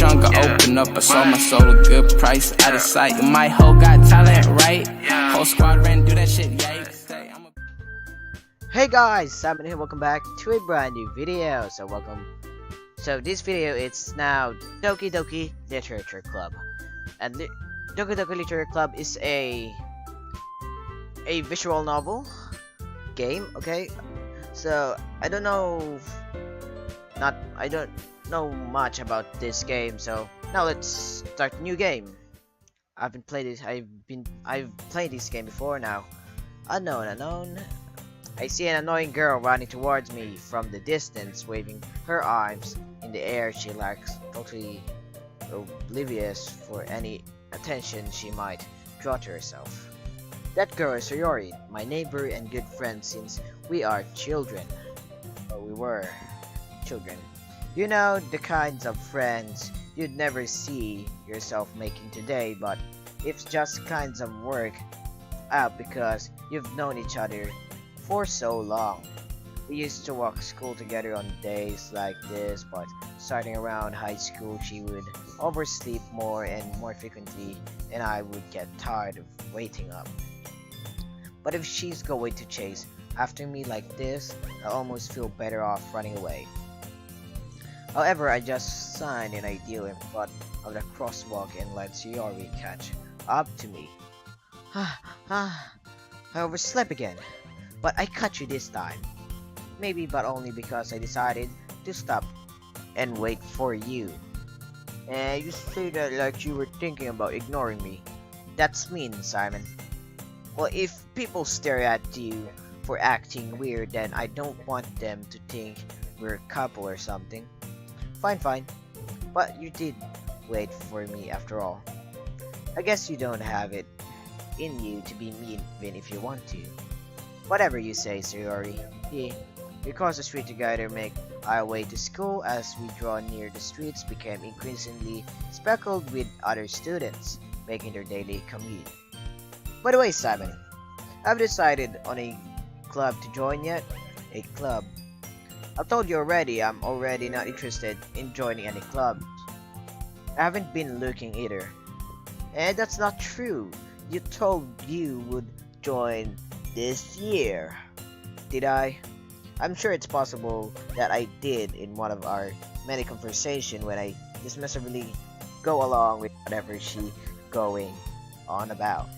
trunk, I open up, I sold my soul a good price. Out of sight, my hoe got talent, right? Whole squad ran, do that shit, yay. Hey guys, Simon here, welcome back to a brand new video. So this video, it's now Doki Doki Literature Club. And Doki Doki Literature Club is a visual novel game, okay? So I don't know much about this game, so now let's start a new game. I've played this game before now. Unknown. I see an annoying girl running towards me from the distance, waving her arms in the air. She looks totally oblivious for any attention she might draw to herself. That girl is Sayori, my neighbor and good friend since we are children. Or we were children. You know, the kinds of friends you'd never see yourself making today, but it's just kinds of work out because you've known each other for so long. We used to walk to school together on days like this, but starting around high school she would oversleep more and more frequently, and I would get tired of waiting up. But if she's going to chase after me like this, I almost feel better off running away. However, I just signed an ideal in front of the crosswalk and let Sayori catch up to me. I overslept again. But I caught you this time. Maybe, but only because I decided to stop and wait for you. And you say that like you were thinking about ignoring me. That's mean, Simon. Well, if people stare at you for acting weird, then I don't want them to think we're a couple or something. Fine. But you did wait for me after all. I guess you don't have it in you to be mean even if you want to. Whatever you say, Sayori. We cross the street together, make our way to school. As we draw near, the streets became increasingly speckled with other students, making their daily commute. By the way, Simon, I've decided on a club to join yet? A club? I've told you already, I'm already not interested in joining any clubs. I haven't been looking either. And that's not true. You told you would join this year. Did I? I'm sure it's possible that I did in one of our many conversations when I dismissively go along with whatever she's going on about.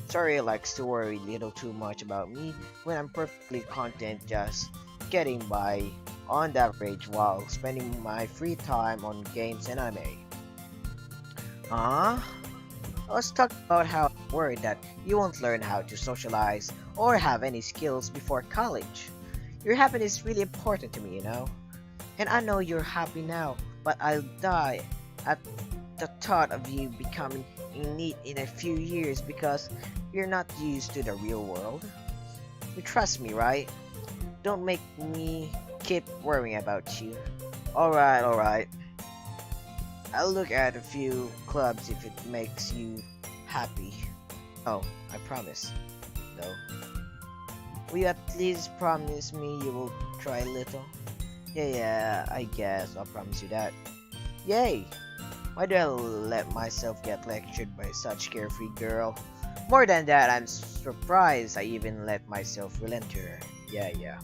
Sorry likes to worry a little too much about me when I'm perfectly content just getting by on the average while spending my free time on games and anime. I was talking about how I'm worried that you won't learn how to socialize or have any skills before college. Your happiness is really important to me, you know? And I know you're happy now, but I'll die at the thought of you becoming neat in a few years because you're not used to the real world. You trust me, right? Don't make me keep worrying about you. Alright. I'll look at a few clubs if it makes you happy. Oh, I promise. No. Will you at least promise me you will try a little? Yeah, I guess I'll promise you that. Yay! Why do I let myself get lectured by such carefree girl? More than that, I'm surprised I even let myself relent to her. Yeah.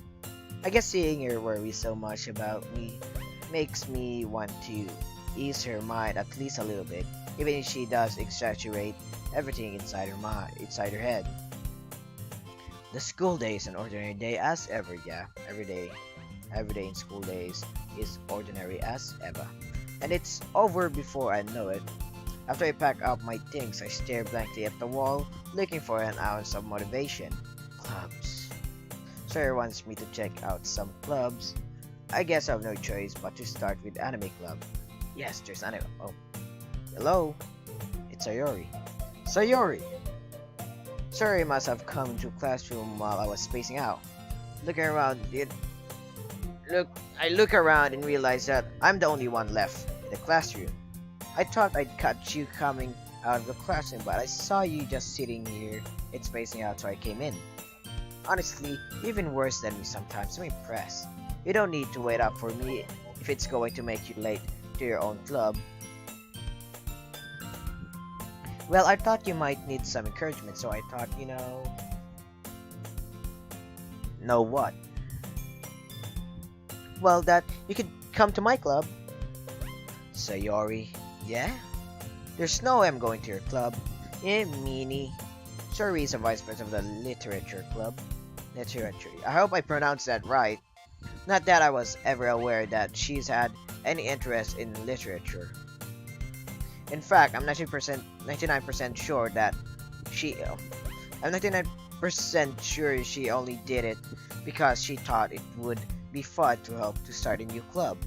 I guess seeing her worry so much about me makes me want to ease her mind at least a little bit, even if she does exaggerate everything inside her head. The school day is an ordinary day as ever, yeah. Every day in school days is ordinary as ever. And it's over before I know it. After I pack up my things, I stare blankly at the wall, looking for an ounce of motivation. Clubs. Sir wants me to check out some clubs. I guess I have no choice but to start with anime club. Yes, there's anime. Oh. Hello? It's Sayori. Sayori must have come into classroom while I was spacing out. I look around and realize that I'm the only one left in the classroom. I thought I'd catch you coming out of the classroom, but I saw you just sitting here and spacing out, so I came in. Honestly, even worse than me sometimes. I'm impressed. You don't need to wait up for me if it's going to make you late to your own club. Well, I thought you might need some encouragement, so I thought, know what? Well, that you could come to my club. Sayori, yeah? There's no way I'm going to your club. Yeah, meanie. Sayori is a vice president of the Literature Club. Literature. I hope I pronounced that right. Not that I was ever aware that she's had any interest in literature. In fact, I'm 99% sure that I'm 99% sure she only did it because she thought it would be fun to help to start a new club.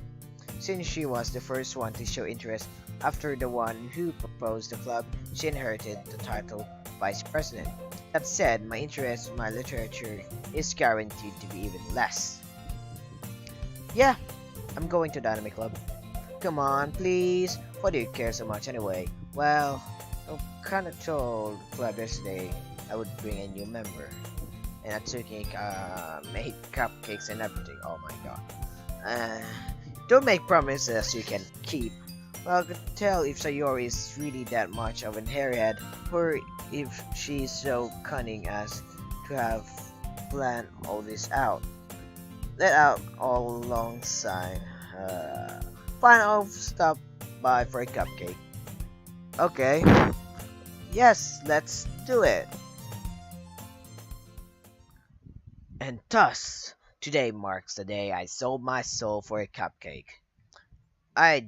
Since she was the first one to show interest after the one who proposed the club, she inherited the title Vice President. That said, my interest in my literature is guaranteed to be even less. Yeah, I'm going to Dynamic Club. Come on, please. Why do you care so much anyway? Well, I kinda told the club yesterday I would bring a new member. And Atsuki made cupcakes and everything. Oh my god. Don't make promises you can keep. Well, I can tell if Sayori is really that much of an hairhead, or if she's so cunning as to have planned all this out. Let out all alongside. Fine, I'll stop by for a cupcake. Okay. Yes, let's do it. And thus, today marks the day I sold my soul for a cupcake. I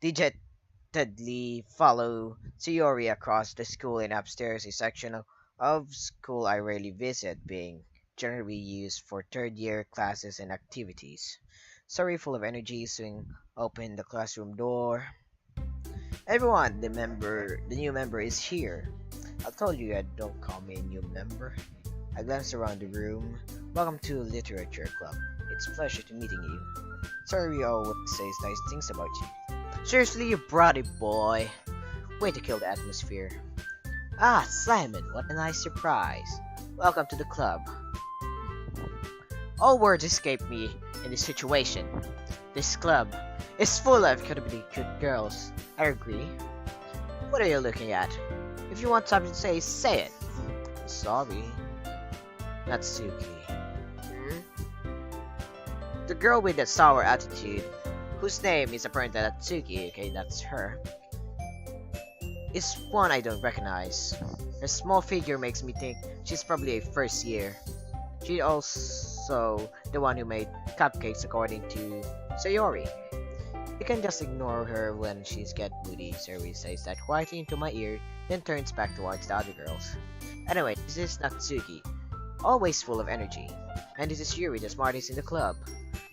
dejectedly follow Sayori across the school and upstairs a section of school I rarely visit, being generally used for third-year classes and activities. Sorry, full of energy, swing open the classroom door. Everyone, the new member is here. I told you I don't call me a new member. I glanced around the room. Welcome to Literature Club. It's a pleasure to meeting you. Sorry, always says nice things about you. Seriously, you brought it, boy. Way to kill the atmosphere. Ah, Simon, what a nice surprise. Welcome to the club. All words escape me in this situation. This club is full of incredibly cute girls. I agree. What are you looking at? If you want something to say it. Sorry. Natsuki. The girl with that sour attitude, whose name is apparently Natsuki, okay, that's her, is one I don't recognize. Her small figure makes me think she's probably a first year. She's also the one who made cupcakes according to Sayori. You can just ignore her when she's get moody, Sayori says that quietly into my ear, then turns back towards the other girls. Anyway, this is Natsuki, always full of energy. And this is Yuri, the smartest in the club.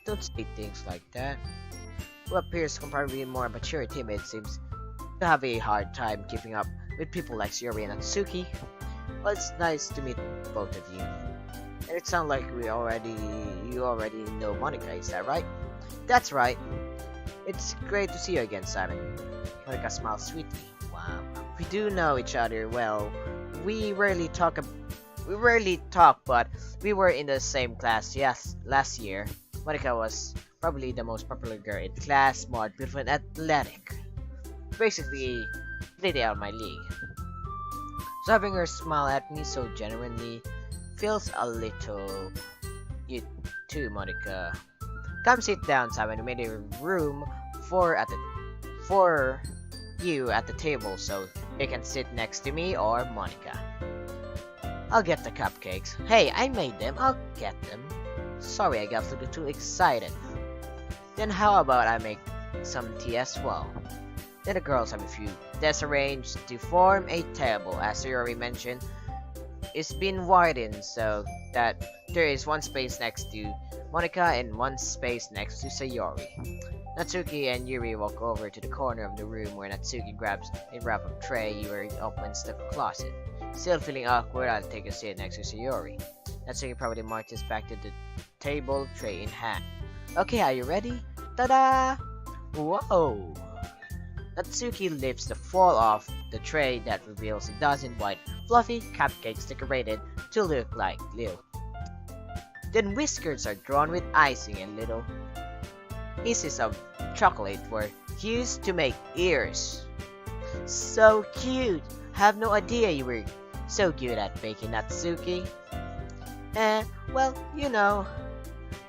Don't say things like that. Who appears comparatively more mature and timid seems to have a hard time keeping up with people like Yuri and Natsuki. Well, it's nice to meet both of you. And it sounds like you already know Monica, is that right? That's right. It's great to see you again, Simon. Monica smiles sweetly. Wow. We do know each other well. We rarely talk, but we were in the same class last year. Monica was probably the most popular girl in class, smart, beautiful, and athletic. Basically, completely out of my league. So having her smile at me so genuinely feels a little... You too, Monica. Come sit down, Simon. We made a room for you at the table so you can sit next to me or Monica. I'll get the cupcakes. Hey, I made them. I'll get them. Sorry, I got a little too excited. Then how about I make some tea as well? Then the girls have a few desks arranged to form a table. As Sayori mentioned, it's been widened so that there is one space next to Monica and one space next to Sayori. Natsuki and Yuri walk over to the corner of the room where Natsuki grabs a wrap-up tray. Yuri opens the closet. Still feeling awkward, I'll take a seat next to Sayori. Natsuki probably marches back to the table, tray in hand. Okay, are you ready? Ta-da! Whoa! Natsuki lifts the foil off the tray that reveals a dozen white, fluffy cupcakes decorated to look like glue. Then whiskers are drawn with icing and little pieces of chocolate were used to make ears. So cute! Have no idea you were so good at baking, Natsuki. Well,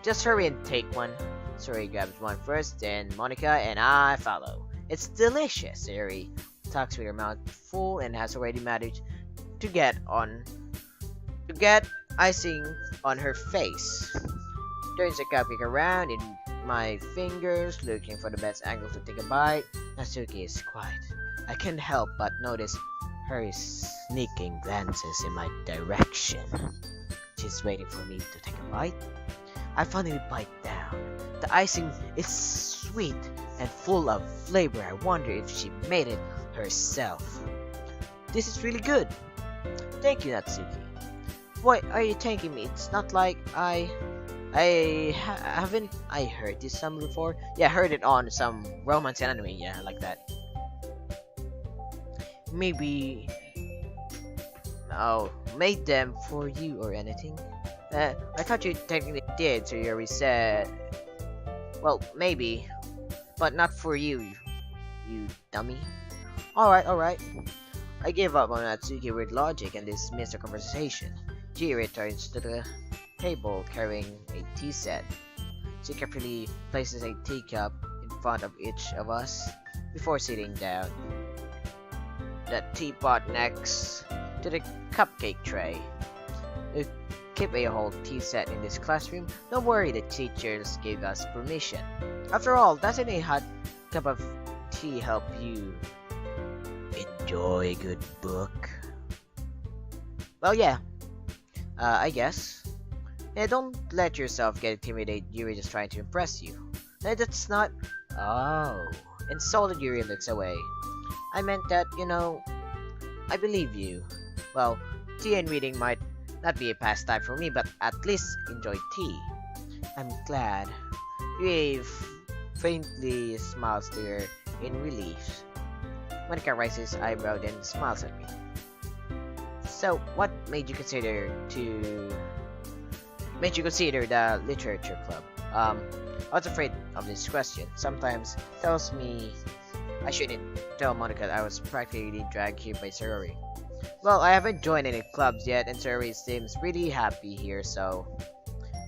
just hurry and take one. Suri grabs one first, then Monica and I follow. It's delicious, Suri talks with her mouth full and has already managed to get icing on her face. Turns the cupcake around in my fingers, looking for the best angle to take a bite. Natsuki is quiet. I can't help but notice her sneaking glances in my direction. She's waiting for me to take a bite. I finally bite down. The icing is sweet and full of flavor. I wonder if she made it herself. This is really good. Thank you, Natsuki. Why are you thanking me? It's not like haven't I heard this song before? Yeah, I heard it on some romance anime. Yeah, like that. Maybe made them for you or anything. I thought you technically did, so you already said. Well, maybe, but not for you, you dummy. Alright. I gave up on Natsuki with logic and dismissed the conversation. She returns to the table carrying a tea set. She carefully places a teacup in front of each of us before sitting down. The teapot next to the cupcake tray. We keep a whole tea set in this classroom. Don't worry, the teachers gave us permission. After all, doesn't a hot cup of tea help you enjoy a good book? Well, yeah. I guess. Yeah, don't let yourself get intimidated. Yuri just trying to impress you. That's not. Oh. Insulted Yuri looks away. I meant that, I believe you. Well, tea and reading might not be a pastime for me, but at least enjoy tea. I'm glad. Yuri faintly smiles to her in relief. Monica raises his eyebrow then smiles at me. So, what made you consider the literature club? I was afraid of this question. Sometimes tells me I shouldn't tell Monica that I was practically dragged here by Sarori. Well, I haven't joined any clubs yet, and Sarori seems really happy here, so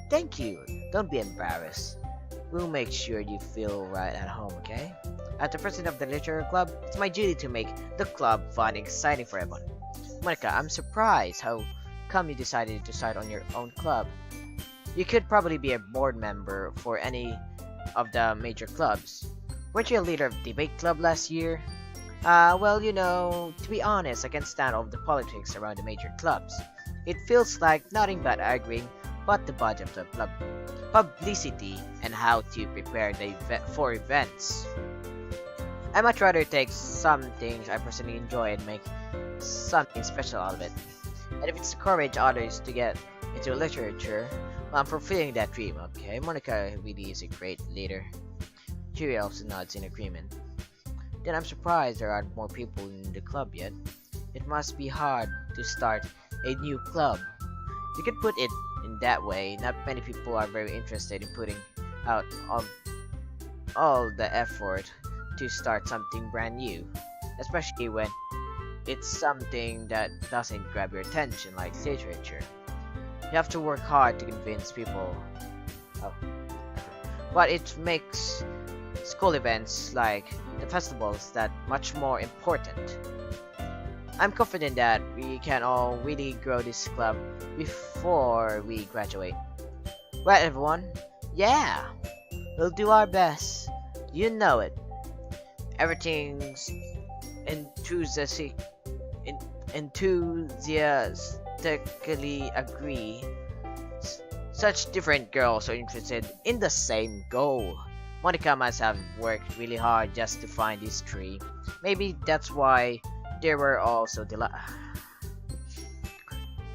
thank you. Don't be embarrassed. We'll make sure you feel right at home, okay? As the president of the literature club, it's my duty to make the club fun and exciting for everyone. Monica, I'm surprised. How come you decided to start on your own club? You could probably be a board member for any of the major clubs. Weren't you a leader of debate club last year? Well, to be honest, I can't stand all the politics around the major clubs. It feels like nothing but arguing, but the budget of the club, publicity, and how to prepare for events. I much rather take some things I personally enjoy and make something special out of it. And if it's encourage others to get into literature, well, I'm fulfilling that dream, okay? Monica really is a great leader. Cheery also nods in agreement. Then I'm surprised there aren't more people in the club yet. It must be hard to start a new club. You could put it in that way. Not many people are very interested in putting out all the effort to start something brand new, especially when it's something that doesn't grab your attention like literature. You have to work hard to convince people. But it makes school events like the festivals that much more important. I'm confident that we can all really grow this club before we graduate. Right, everyone? Yeah! We'll do our best. You know it. Everything's enthusiastically agree. Such different girls are interested in the same goal. Monica must have worked really hard just to find these three. Maybe that's why they were all so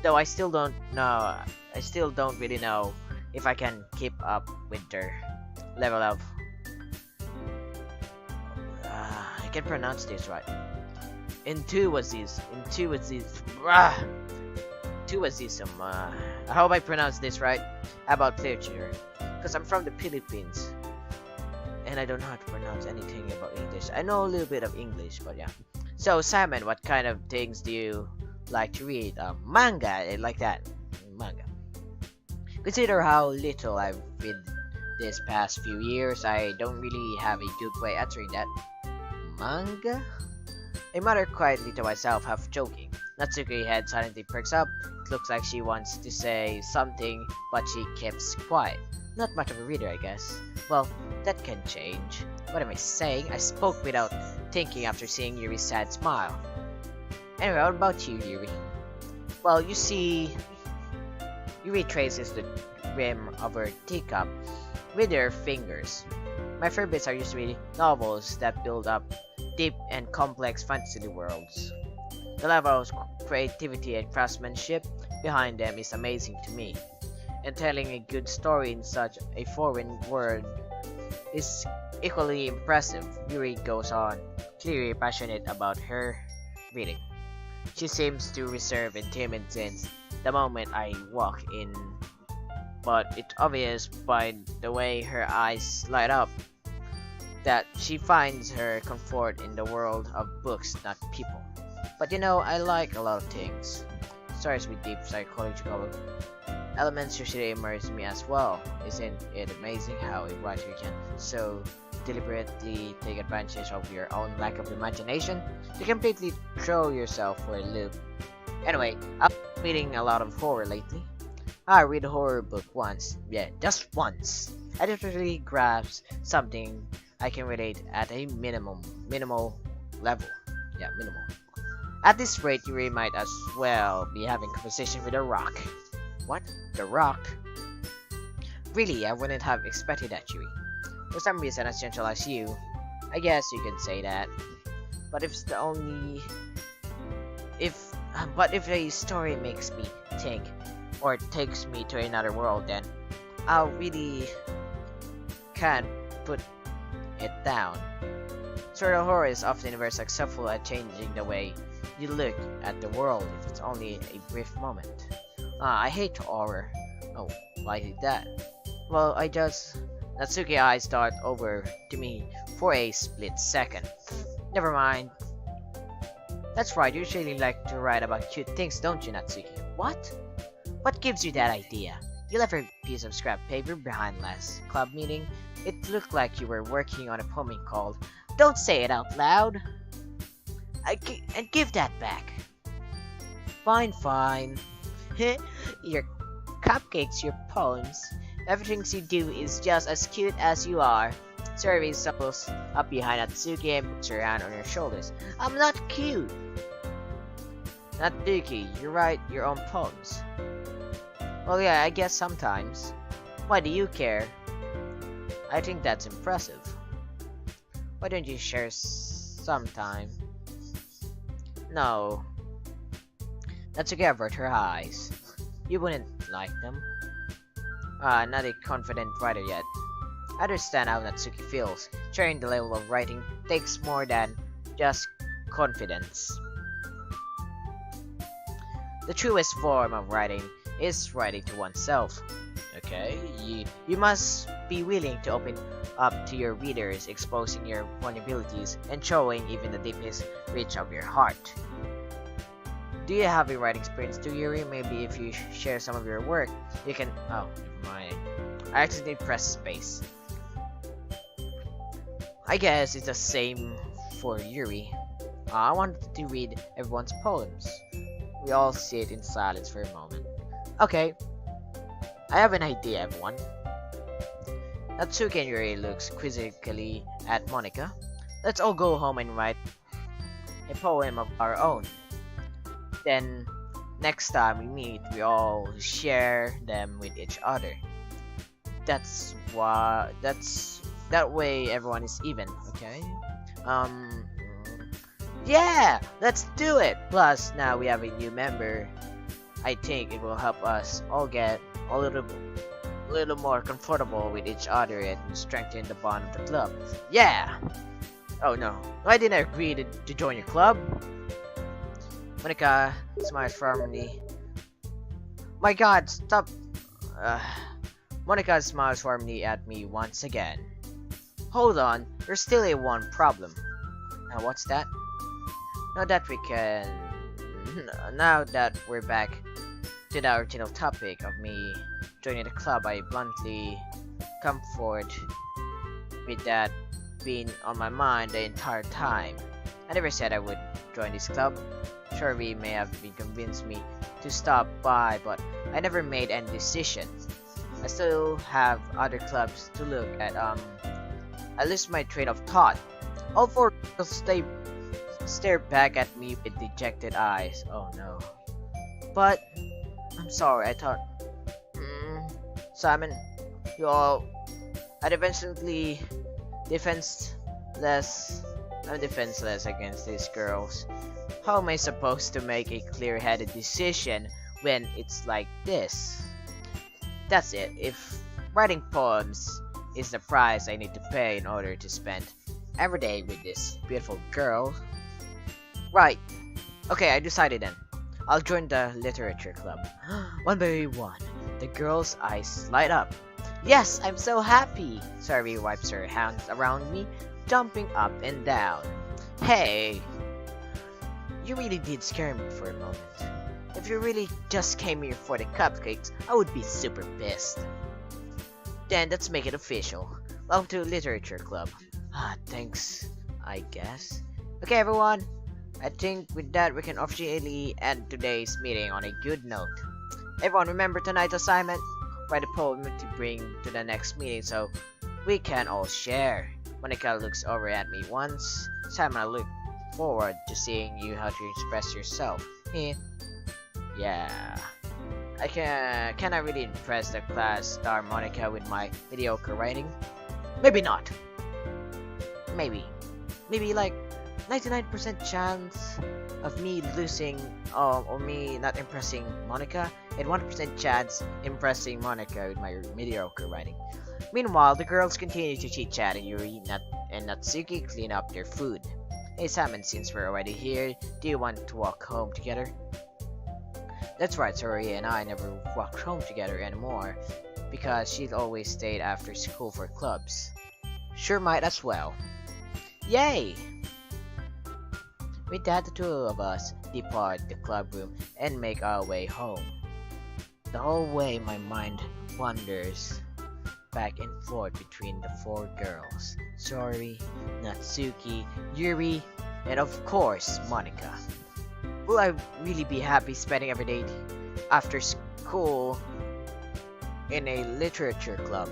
Though I still don't really know if I can keep up with their level of I can pronounce this right. I hope I pronounced this right about literature, because I'm from the Philippines. and I don't know how to pronounce anything about English. I know a little bit of English, but yeah. So Simon, what kind of things do you like to read? Manga, like that. Manga. Consider how little I've read this past few years. I don't really have a good way answering that. Manga? I mutter quietly to myself, half joking. Natsuki's head suddenly perks up. It looks like she wants to say something, but she keeps quiet. Not much of a reader, I guess. Well, that can change. What am I saying? I spoke without thinking after seeing Yuri's sad smile. Anyway, what about you, Yuri? Well, you see, Yuri traces the rim of her teacup with her fingers. My favorites are usually novels that build up deep and complex fantasy worlds. The level of creativity and craftsmanship behind them is amazing to me, and telling a good story in such a foreign world is equally impressive. Yuri goes on, clearly passionate about her reading. She seems to reserve and timid since the moment I walk in, but it's obvious by the way her eyes light up that she finds her comfort in the world of books, not people. But you know, I like a lot of things. Stories with deep psychological elements usually immerse me as well. Isn't it amazing how a writer can so deliberately take advantage of your own lack of imagination to completely throw yourself for a loop? Anyway, I've been reading a lot of horror lately. I read a horror book once, yeah, just once. I just really grasped something I can relate at a minimal level. Yeah, minimal. At this rate, you might as well be having conversation with a rock. What? The rock? Really, I wouldn't have expected that, Yuri. For some reason, as gentle as you, I guess you could say that. But if a story makes me think, or takes me to another world, then I really can't put it down. Sort of horror is often very successful at changing the way you look at the world if it's only a brief moment. I hate horror. Oh, why did that? Well, Natsuki's eyes dart over to me for a split second. Never mind. That's right, you usually like to write about cute things, don't you, Natsuki? What? What gives you that idea? You left a piece of scrap paper behind last club meeting. It looked like you were working on a poem called Don't Say It Out Loud. And give that back. Fine. Your cupcakes, your poems. Everything you do is just as cute as you are. Survey suckles up behind Natsuki and puts her hand on her shoulders. I'm not cute. Natsuki, you write your own poems. Well, yeah, I guess sometimes. Why do you care? I think that's impressive. Why don't you share sometime? No. Natsuki averted her eyes. You wouldn't like them. Not a confident writer yet. I understand how Natsuki feels. Sharing the level of writing takes more than just confidence. The truest form of writing is writing to oneself. Okay, you must be willing to open up to your readers, exposing your vulnerabilities and showing even the deepest reach of your heart. Do you have a writing experience too, Yuri? Maybe if you share some of your work, you can... Oh, never mind. I accidentally pressed space. I guess it's the same for Yuri. I wanted to read everyone's poems. We all sit in silence for a moment. Okay, I have an idea, everyone. Natsuki and Yuri looks quizzically at Monika. Let's all go home and write a poem of our own. Then, next time we meet, we all share them with each other. That way everyone is even, okay? Yeah, let's do it! Plus, now we have a new member. I think it will help us all get a little more comfortable with each other and strengthen the bond of the club. Yeah! Oh no, I didn't agree to join your club. Monika smiles firmly. My god, stop! Monika smiles firmly at me once again. hold on, there's still a one problem. Now what's that? Now that we can... Now that we're back to the original topic of me joining the club, I bluntly come forward with that being on my mind the entire time. I never said I would join this club. Sure, may have been convinced me to stop by, but I never made any decision. I still have other clubs to look at. I lose my train of thought. All four girls stare back at me with dejected eyes. Oh no. But I'm sorry, I thought Simon, you all are defenseless against these girls. How am I supposed to make a clear-headed decision when it's like this? That's it. If writing poems is the price I need to pay in order to spend every day with this beautiful girl. Right. Okay, I decided then. I'll join the literature club. One by one, the girl's eyes light up. Yes, I'm so happy! Sari wipes her hands around me, jumping up and down. Hey! You really did scare me for a moment. If you really just came here for the cupcakes, I would be super pissed. Then let's make it official. Welcome to Literature Club. Thanks, I guess. Okay everyone, I think with that we can officially end today's meeting on a good note. Everyone remember tonight's assignment? Write a poem to bring to the next meeting so we can all share. Monica looks over at me once. Simon, I look forward to seeing you how to express yourself. Yeah. Can I really impress the class star Monica with my mediocre writing? Maybe not. Maybe like 99% chance of me losing or me not impressing Monica, and 1% chance impressing Monica with my mediocre writing. Meanwhile, the girls continue to chit-chat and Yuri and Natsuki clean up their food. Hey Simon, since we're already here, do you want to walk home together? That's right, Sori and I never walked home together anymore because she'd always stayed after school for clubs. Sure might as well. Yay! With that, the two of us depart the club room and make our way home. The whole way my mind wanders back and forth between the four girls. Sori, Natsuki, Yuri, and of course, Monica. Will I really be happy spending every day after school in a literature club?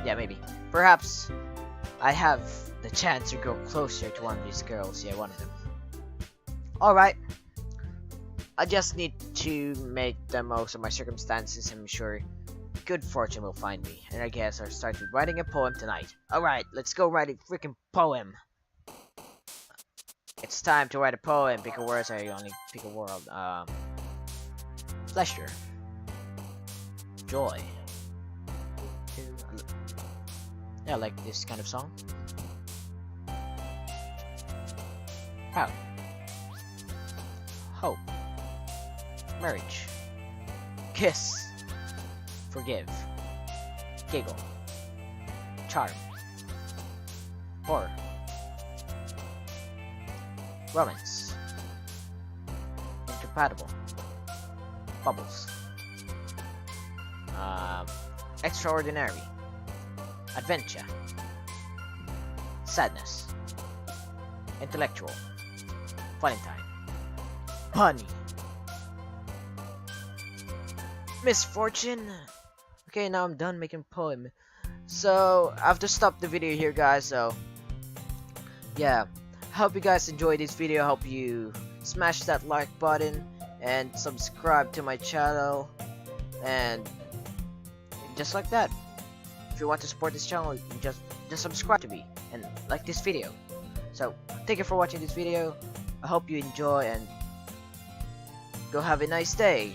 Yeah, maybe. Perhaps I have the chance to go closer to one of these girls. Yeah, one of them. Alright. I just need to make the most of my circumstances. I'm sure good fortune will find me. And I guess I'll start with writing a poem tonight. Alright, let's go write a freaking poem. It's time to write a poem. Pick a word. I only pick a word. Pleasure. Joy. Yeah, I like this kind of song. Proud. Hope. Marriage. Kiss. Forgive. Giggle. Charm. Horror. Romance. Incompatible. Bubbles. Extraordinary. Adventure. Sadness. Intellectual. Valentine. Bunny. Misfortune. Okay, now I'm done making poem. So I have to stop the video here, guys. So yeah, hope you guys enjoyed this video. Hope you smash that like button and subscribe to my channel, and just like that, if you want to support this channel, you just subscribe to me and like this video. So thank you for watching this video. I hope you enjoy and go have a nice day.